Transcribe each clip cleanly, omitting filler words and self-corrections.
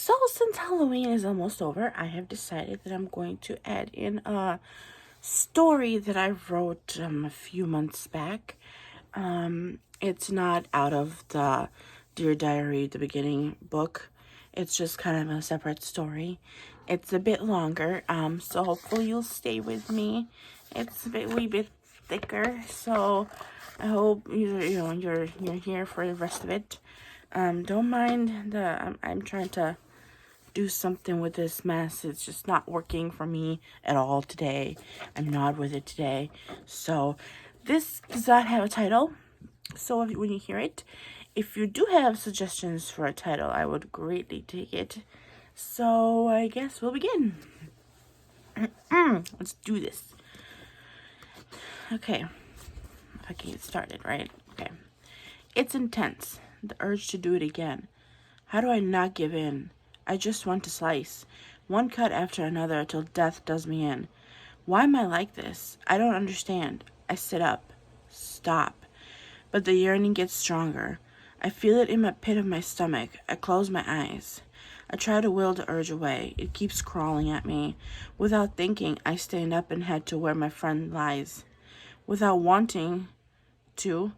So since Halloween is almost over, I have decided that I'm going to add in a story that I wrote a few months back. It's not out of the Dear Diary, the beginning book. It's just kind of a separate story. It's a bit longer, so hopefully you'll stay with me. It's a wee bit thicker, so I hope you're here for the rest of it. Don't mind I'm trying to do something with this mess. It's just not working for me at all today. I'm not with it today. So this does not have a title. So when you hear it, if you do have suggestions for a title, I would greatly take it. So I guess we'll begin. Let's do this. Okay. If I can get started, right? Okay. It's intense. The urge to do it again. How do I not give in? I just want to slice. One cut after another till death does me in. Why am I like this? I don't understand. I sit up. Stop. But the yearning gets stronger. I feel it in the pit of my stomach. I close my eyes. I try to will the urge away. It keeps crawling at me. Without thinking, I stand up and head to where my friend lies. Without wanting to,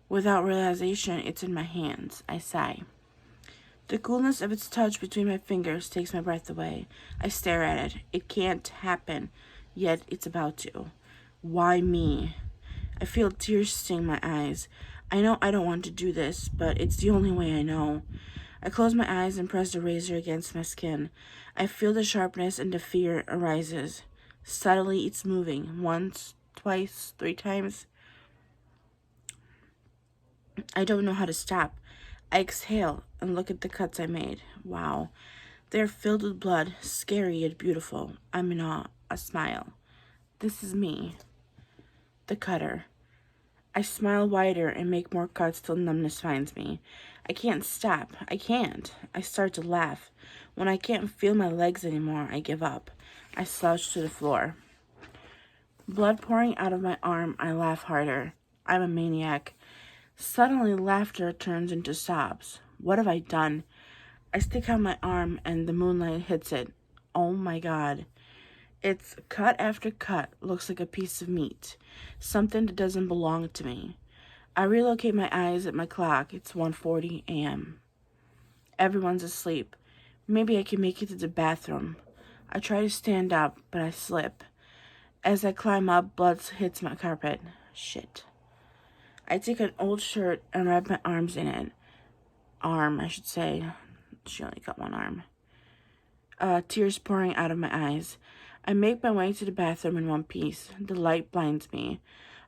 without realization, it's in my hands. I sigh. The coolness of its touch between my fingers takes my breath away. I stare at it. It can't happen, yet it's about to. Why me? I feel tears sting my eyes. I know I don't want to do this, but it's the only way I know. I close my eyes and press the razor against my skin. I feel the sharpness and the fear arises. Subtly, it's moving. Once, twice, 3 times. I don't know how to stop. I exhale and look at the cuts I made. Wow. They're filled with blood, scary yet beautiful. I'm in awe. A smile. This is me. The cutter. I smile wider and make more cuts till numbness finds me. I can't stop. I can't. I start to laugh. When I can't feel my legs anymore, I give up. I slouch to the floor. Blood pouring out of my arm, I laugh harder. I'm a maniac. Suddenly, laughter turns into sobs. What have I done? I stick out my arm and the moonlight hits it. Oh my God. It's cut after cut, looks like a piece of meat. Something that doesn't belong to me. I relocate my eyes at my clock. It's 1:40 a.m. Everyone's asleep. Maybe I can make it to the bathroom. I try to stand up, but I slip. As I climb up, blood hits my carpet. Shit. I take an old shirt and wrap my arms in it. Arm, I should say. She only got one arm. Tears pouring out of my eyes. I make my way to the bathroom in one piece. The light blinds me.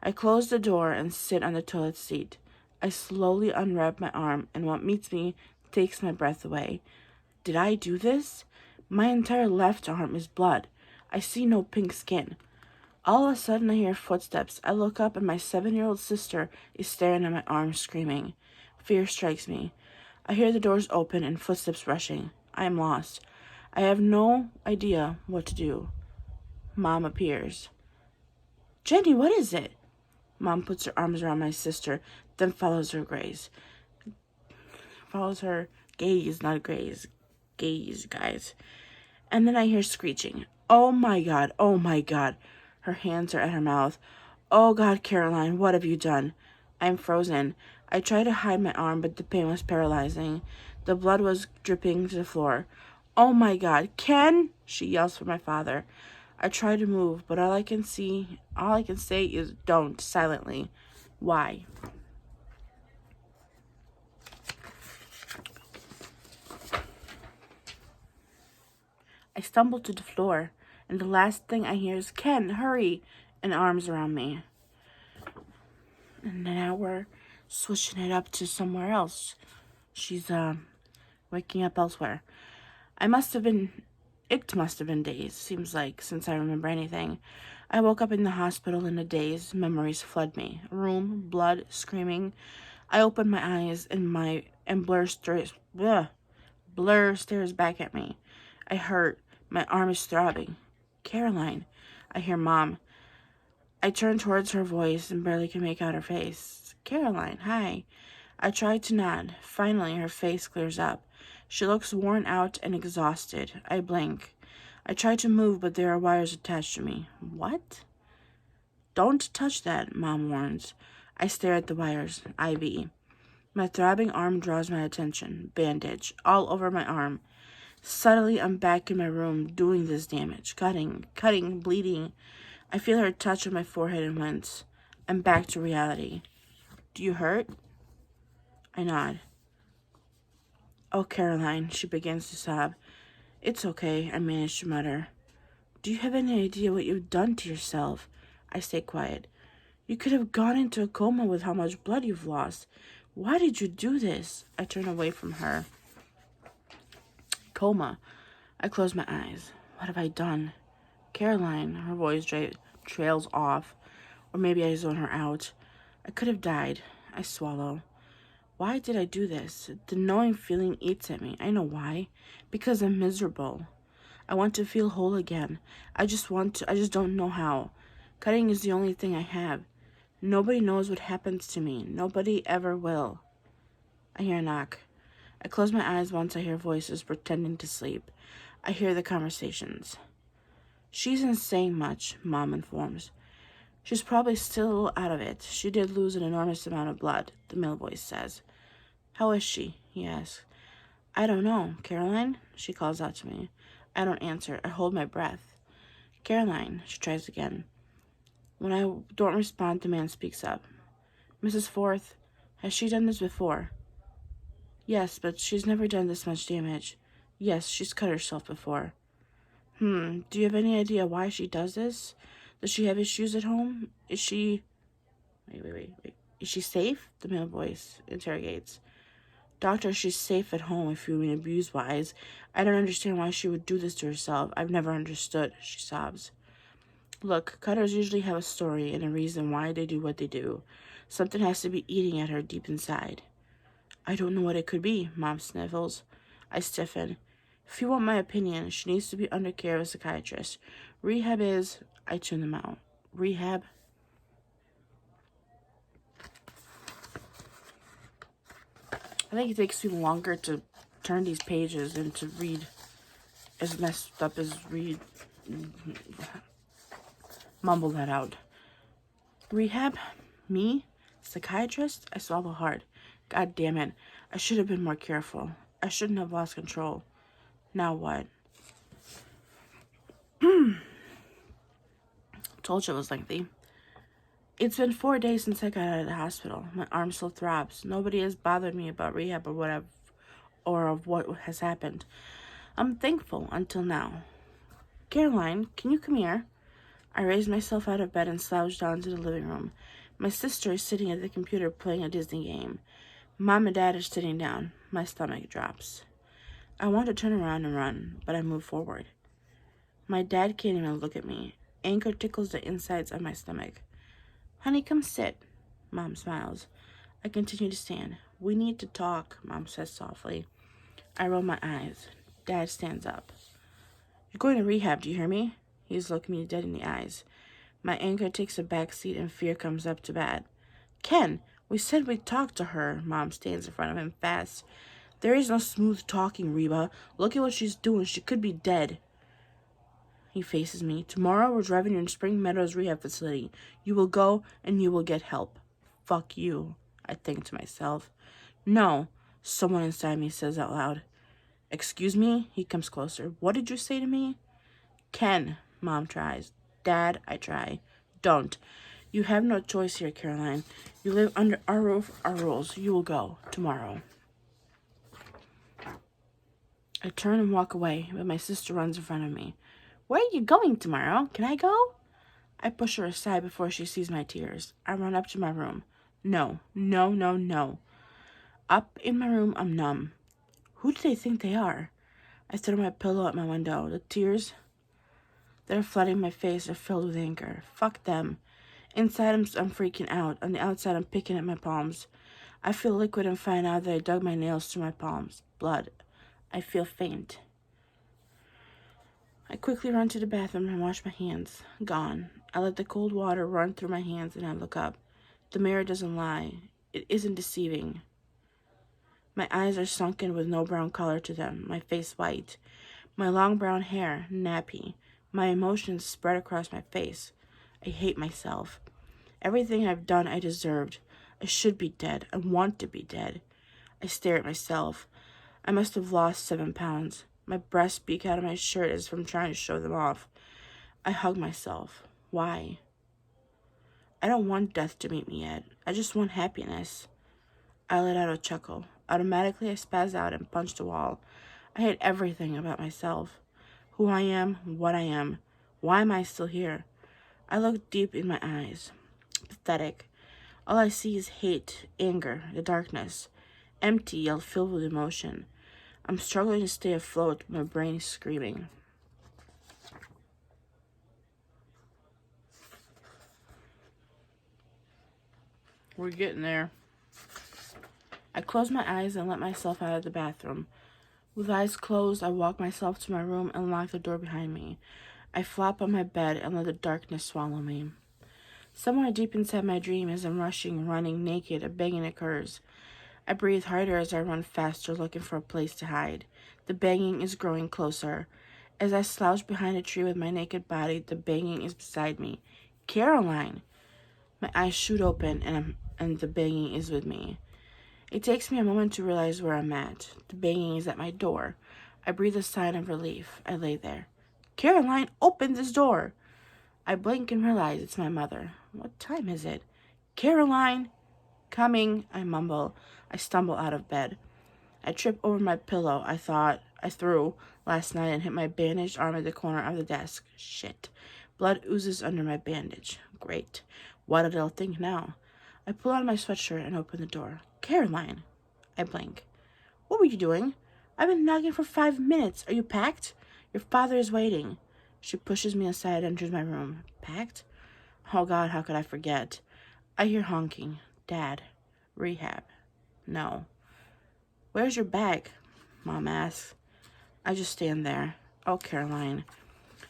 I close the door and sit on the toilet seat. I slowly unwrap my arm, and what meets me takes my breath away. Did I do this? My entire left arm is blood. I see no pink skin. All of a sudden, I hear footsteps. I look up, and my 7-year-old sister is staring at my arm, screaming. Fear strikes me. I hear the doors open and footsteps rushing. I am lost. I have no idea what to do. Mom appears. Jenny, what is it? Mom puts her arms around my sister, then follows her gaze. Follows her gaze, not graze. Gaze, guys. And then I hear screeching. Oh my God, oh my God. Her hands are at her mouth. Oh God, Caroline, what have you done? I'm frozen. I try to hide my arm, but the pain was paralyzing. The blood was dripping to the floor. Oh my God, Ken! She yells for my father. I try to move, but all I can say is don't, silently. Why? I stumble to the floor, and the last thing I hear is, Ken, hurry, and arms around me. And now we're switching it up to somewhere else. She's, waking up elsewhere. It must have been days, seems like, since I remember anything. I woke up in the hospital in a daze. Memories flood me. Room, blood, screaming. I open my eyes and Blur stares back at me. I hurt. My arm is throbbing. Caroline. I hear Mom. I turn towards her voice and barely can make out her face. Caroline, hi. I try to nod. Finally, her face clears up. She looks worn out and exhausted. I blink. I try to move, but there are wires attached to me. What? Don't touch that, Mom warns. I stare at the wires. IV. My throbbing arm draws my attention. Bandage. All over my arm. Suddenly, I'm back in my room doing this damage. Cutting, bleeding. I feel her touch on my forehead and wince. I'm back to reality. Do you hurt? I nod. Oh, Caroline, she begins to sob. It's okay, I manage to mutter. Do you have any idea what you've done to yourself? I stay quiet. You could have gone into a coma with how much blood you've lost. Why did you do this? I turn away from her. Coma. I close my eyes. What have I done? Caroline, her voice trails off. Or maybe I zone her out. I could have died. I swallow. Why did I do this? The knowing feeling eats at me. I know why. Because I'm miserable. I want to feel whole again. I just don't know how. Cutting is the only thing I have. Nobody knows what happens to me. Nobody ever will. I hear a knock. I close my eyes once I hear voices pretending to sleep. I hear the conversations. She isn't saying much, Mom informs. She's probably still out of it. She did lose an enormous amount of blood, the male voice says. How is she? He asks. I don't know. Caroline? She calls out to me. I don't answer. I hold my breath. Caroline, she tries again. When I don't respond, the man speaks up. Mrs. Forth, has she done this before? Yes, but she's never done this much damage. Yes, she's cut herself before. Do you have any idea why she does this? Does she have issues at home? Is she... Wait. Is she safe? The male voice interrogates. Doctor, she's safe at home if you mean abuse-wise. I don't understand why she would do this to herself. I've never understood, she sobs. Look, cutters usually have a story and a reason why they do what they do. Something has to be eating at her deep inside. I don't know what it could be, Mom sniffles. I stiffen. If you want my opinion, she needs to be under care of a psychiatrist. Rehab is... I tune them out. Rehab? I think it takes me longer to turn these pages and to read as messed up as read. Mumble that out. Rehab? Me? Psychiatrist? I swallow hard. God damn it. I should have been more careful. I shouldn't have lost control. Now what? Told you it was lengthy. It's been 4 days since I got out of the hospital. My arm still throbs. Nobody has bothered me about rehab or of what has happened. I'm thankful until now. Caroline, can you come here? I raise myself out of bed and slouch down to the living room. My sister is sitting at the computer playing a Disney game. Mom and Dad are sitting down. My stomach drops. I want to turn around and run, but I move forward. My dad can't even look at me. Anger tickles the insides of my stomach. Honey, come sit. Mom smiles. I continue to stand. We need to talk, Mom says softly. I roll my eyes. Dad stands up. You're going to rehab, do you hear me? He's looking me dead in the eyes. My anger takes a back seat and fear comes up to bat. Ken, we said we'd talk to her. Mom stands in front of him fast. There is no smooth talking, Reba. Look at what she's doing. She could be dead. He faces me. Tomorrow we're driving you to Spring Meadows Rehab Facility. You will go and you will get help. Fuck you, I think to myself. No, someone inside me says out loud. Excuse me? He comes closer. What did you say to me? Ken, Mom tries. Dad, I try. Don't. You have no choice here, Caroline. You live under our roof, our rules. You will go tomorrow. I turn and walk away, but my sister runs in front of me. Where are you going tomorrow? Can I go? I push her aside before she sees my tears. I run up to my room. No. Up in my room, I'm numb. Who do they think they are? I throw my pillow at my window. The tears that are flooding my face are filled with anger. Fuck them. Inside, I'm freaking out. On the outside, I'm picking at my palms. I feel liquid and find out that I dug my nails through my palms. Blood. I feel faint. I quickly run to the bathroom and wash my hands. Gone. I let the cold water run through my hands and I look up. The mirror doesn't lie. It isn't deceiving. My eyes are sunken with no brown color to them, my face white, my long brown hair nappy, my emotions spread across my face. I hate myself. Everything I've done I deserved. I should be dead. I want to be dead. I stare at myself. I must have lost 7 pounds. My breasts peek out of my shirt as if I'm trying to show them off. I hug myself. Why? I don't want death to meet me yet. I just want happiness. I let out a chuckle. Automatically, I spazzed out and punched the wall. I hate everything about myself. Who I am, what I am. Why am I still here? I look deep in my eyes. Pathetic. All I see is hate, anger, the darkness. Empty, yet filled with emotion. I'm struggling to stay afloat, but my brain is screaming. We're getting there. I close my eyes and let myself out of the bathroom. With eyes closed, I walk myself to my room and lock the door behind me. I flop on my bed and let the darkness swallow me. Somewhere deep inside my dream, as I'm rushing, running, naked, a banging occurs. I breathe harder as I run faster, looking for a place to hide. The banging is growing closer. As I slouch behind a tree with my naked body, the banging is beside me. Caroline! My eyes shoot open, and the banging is with me. It takes me a moment to realize where I'm at. The banging is at my door. I breathe a sigh of relief. I lay there. Caroline, open this door! I blink and realize it's my mother. What time is it? Caroline! Coming, I mumble. I stumble out of bed. I trip over my pillow I threw last night and hit my bandaged arm at the corner of the desk. Shit. Blood oozes under my bandage. Great. What did I think now? I pull out my sweatshirt and open the door. Caroline! I blink. What were you doing? I've been knocking for 5 minutes. Are you packed? Your father is waiting. She pushes me aside and enters my room. Packed? Oh God, how could I forget? I hear honking. Dad. Rehab. No. Where's your bag? Mom asks. I just stand there. Oh, Caroline.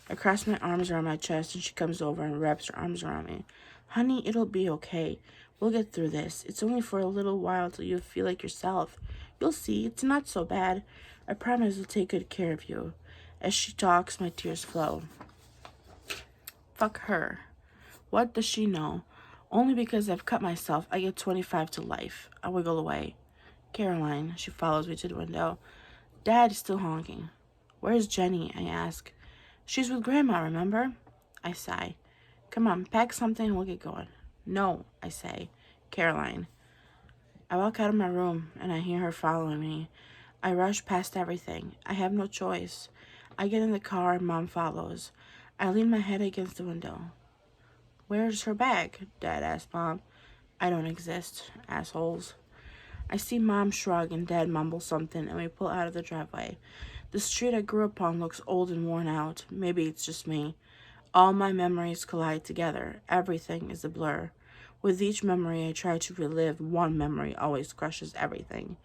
I cross my arms around my chest and she comes over and wraps her arms around me. Honey, it'll be okay. We'll get through this. It's only for a little while till you feel like yourself. You'll see, it's not so bad. I promise we'll take good care of you. As she talks, my tears flow. Fuck her. What does she know? Only because I've cut myself, I get 25 to life. I wiggle away. Caroline, she follows me to the window. Dad is still honking. Where's Jenny? I ask. She's with Grandma, remember? I sigh. Come on, pack something and we'll get going. No, I say. Caroline. I walk out of my room and I hear her following me. I rush past everything. I have no choice. I get in the car and Mom follows. I lean my head against the window. Where's her bag? Dad asks Mom. I don't exist, assholes. I see Mom shrug and Dad mumble something and we pull out of the driveway. The street I grew up on looks old and worn out. Maybe it's just me. All my memories collide together. Everything is a blur. With each memory I try to relive, one memory always crushes everything.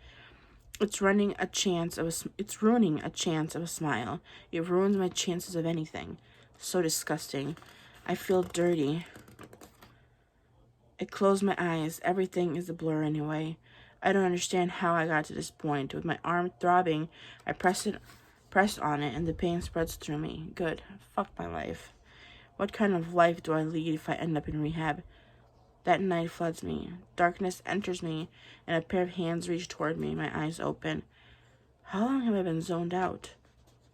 It's ruining a chance of a smile. It ruins my chances of anything. So disgusting. I feel dirty. I close my eyes. Everything is a blur anyway. I don't understand how I got to this point. With my arm throbbing, I press on it and the pain spreads through me. Good. Fuck my life. What kind of life do I lead if I end up in rehab? That night floods me. Darkness enters me, and a pair of hands reach toward me, my eyes open. How long have I been zoned out?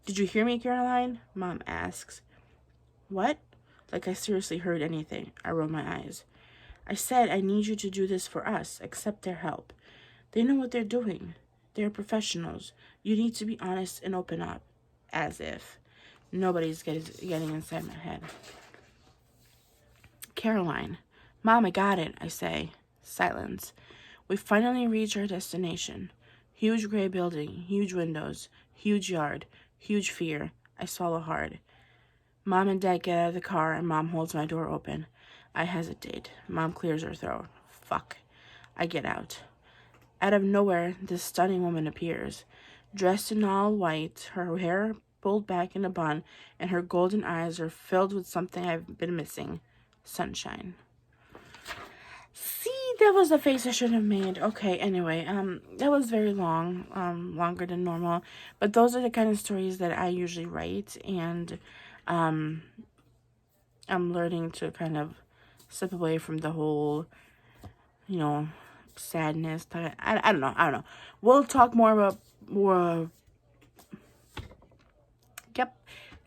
Did you hear me, Caroline? Mom asks. What? Like I seriously heard anything. I roll my eyes. I said I need you to do this for us. Accept their help. They know what they're doing. They're professionals. You need to be honest and open up. As if. Nobody's getting inside my head. Caroline. Mom, I got it, I say. Silence. We finally reach our destination. Huge gray building, huge windows, huge yard, huge fear. I swallow hard. Mom and Dad get out of the car and Mom holds my door open. I hesitate. Mom clears her throat. Fuck. I get out. Out of nowhere, this stunning woman appears. Dressed in all white, her hair pulled back in a bun, and her golden eyes are filled with something I've been missing. Sunshine. See that was the face I should have made. Okay, anyway, that was very long, longer than normal. But those are the kind of stories that I usually write, and I'm learning to kind of step away from the whole, sadness. I don't know. I don't know. We'll talk more about more. Yep,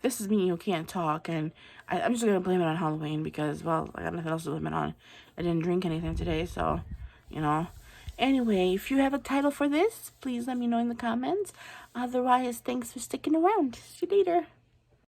this is me who can't talk, and I'm just gonna blame it on Halloween because, well, I got nothing else to blame it on. I didn't drink anything today, so, Anyway, if you have a title for this, please let me know in the comments. Otherwise, thanks for sticking around. See you later.